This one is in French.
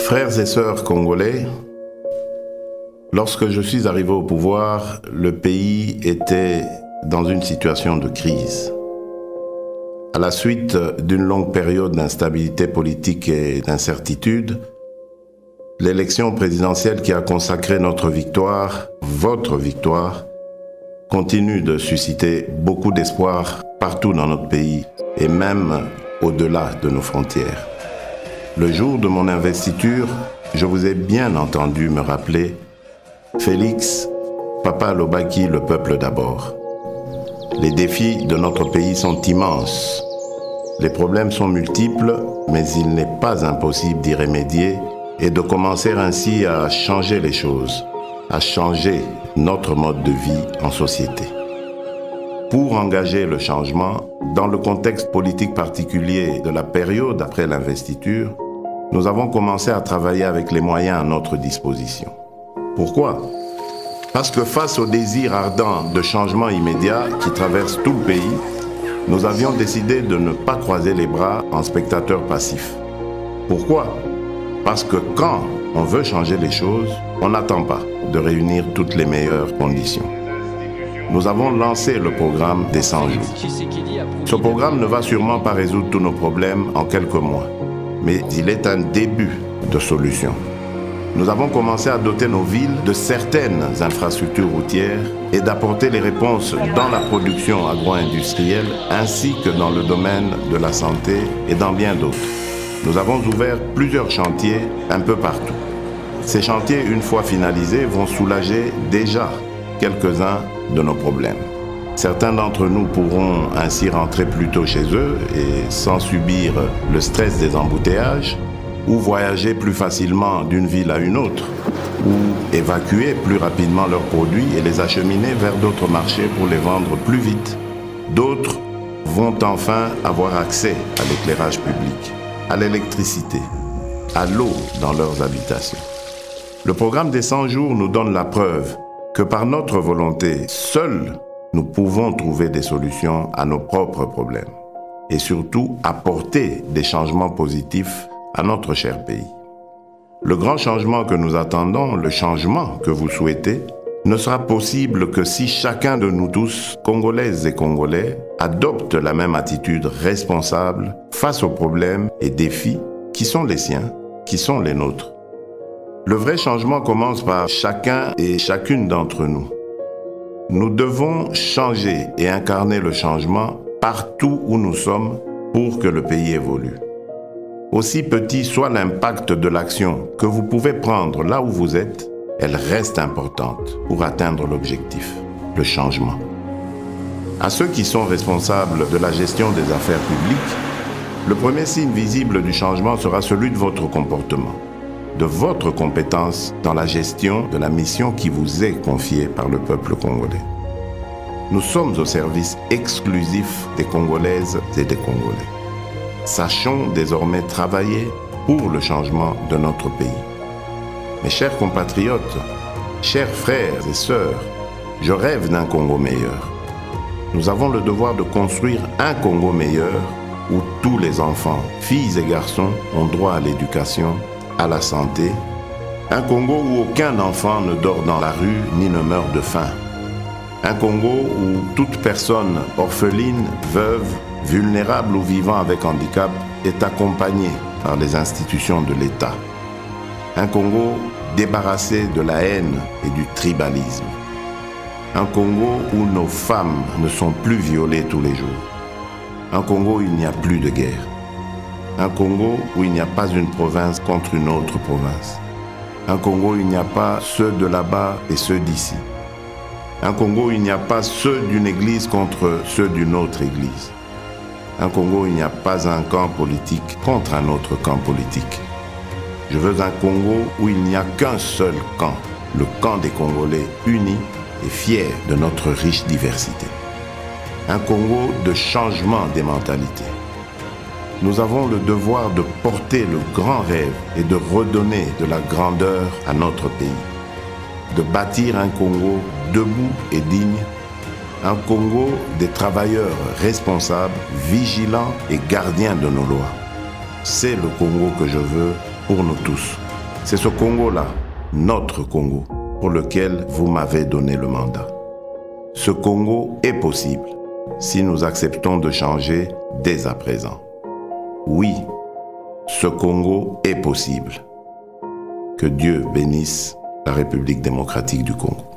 Frères et sœurs congolais, lorsque je suis arrivé au pouvoir, le pays était dans une situation de crise. À la suite d'une longue période d'instabilité politique et d'incertitude, l'élection présidentielle qui a consacré notre victoire, votre victoire, continue de susciter beaucoup d'espoir partout dans notre pays et même au-delà de nos frontières. Le jour de mon investiture, je vous ai bien entendu me rappeler « Félix, Papa Alobaki, le peuple d'abord ». Les défis de notre pays sont immenses. Les problèmes sont multiples, mais il n'est pas impossible d'y remédier et de commencer ainsi à changer les choses, à changer notre mode de vie en société. Pour engager le changement, dans le contexte politique particulier de la période après l'investiture, nous avons commencé à travailler avec les moyens à notre disposition. Pourquoi ? Parce que face au désir ardent de changement immédiat qui traverse tout le pays, nous avions décidé de ne pas croiser les bras en spectateurs passifs. Pourquoi ? Parce que quand on veut changer les choses, on n'attend pas de réunir toutes les meilleures conditions. Nous avons lancé le programme des 100 jours. Ce programme ne va sûrement pas résoudre tous nos problèmes en quelques mois, mais il est un début de solution. Nous avons commencé à doter nos villes de certaines infrastructures routières et d'apporter les réponses dans la production agro-industrielle ainsi que dans le domaine de la santé et dans bien d'autres. Nous avons ouvert plusieurs chantiers un peu partout. Ces chantiers, une fois finalisés, vont soulager déjà quelques-uns de nos problèmes. Certains d'entre nous pourront ainsi rentrer plus tôt chez eux et sans subir le stress des embouteillages, ou voyager plus facilement d'une ville à une autre, ou évacuer plus rapidement leurs produits et les acheminer vers d'autres marchés pour les vendre plus vite. D'autres vont enfin avoir accès à l'éclairage public, à l'électricité, à l'eau dans leurs habitations. Le programme des 100 jours nous donne la preuve que par notre volonté, seuls nous pouvons trouver des solutions à nos propres problèmes et surtout apporter des changements positifs à notre cher pays. Le grand changement que nous attendons, le changement que vous souhaitez, ne sera possible que si chacun de nous tous, Congolaises et Congolais, adopte la même attitude responsable face aux problèmes et défis qui sont les siens, qui sont les nôtres. Le vrai changement commence par chacun et chacune d'entre nous. Nous devons changer et incarner le changement partout où nous sommes pour que le pays évolue. Aussi petit soit l'impact de l'action que vous pouvez prendre là où vous êtes, elle reste importante pour atteindre l'objectif, le changement. À ceux qui sont responsables de la gestion des affaires publiques, le premier signe visible du changement sera celui de votre comportement, de votre compétence dans la gestion de la mission qui vous est confiée par le peuple congolais. Nous sommes au service exclusif des Congolaises et des Congolais. Sachons désormais travailler pour le changement de notre pays. Mes chers compatriotes, chers frères et sœurs, je rêve d'un Congo meilleur. Nous avons le devoir de construire un Congo meilleur où tous les enfants, filles et garçons, ont droit à l'éducation, à la santé. Un Congo où aucun enfant ne dort dans la rue ni ne meurt de faim. Un Congo où toute personne orpheline, veuve, vulnérable ou vivant avec handicap est accompagnée par les institutions de l'État. Un Congo débarrassé de la haine et du tribalisme. Un Congo où nos femmes ne sont plus violées tous les jours. Un Congo où il n'y a plus de guerre. Un Congo où il n'y a pas une province contre une autre province. Un Congo où il n'y a pas ceux de là-bas et ceux d'ici. Un Congo où il n'y a pas ceux d'une église contre ceux d'une autre église. Un Congo où il n'y a pas un camp politique contre un autre camp politique. Je veux un Congo où il n'y a qu'un seul camp, le camp des Congolais unis et fiers de notre riche diversité. Un Congo de changement des mentalités. Nous avons le devoir de porter le grand rêve et de redonner de la grandeur à notre pays. De bâtir un Congo debout et digne, un Congo des travailleurs responsables, vigilants et gardiens de nos lois. C'est le Congo que je veux pour nous tous. C'est ce Congo-là, notre Congo, pour lequel vous m'avez donné le mandat. Ce Congo est possible si nous acceptons de changer dès à présent. Oui, ce Congo est possible. Que Dieu bénisse la République démocratique du Congo.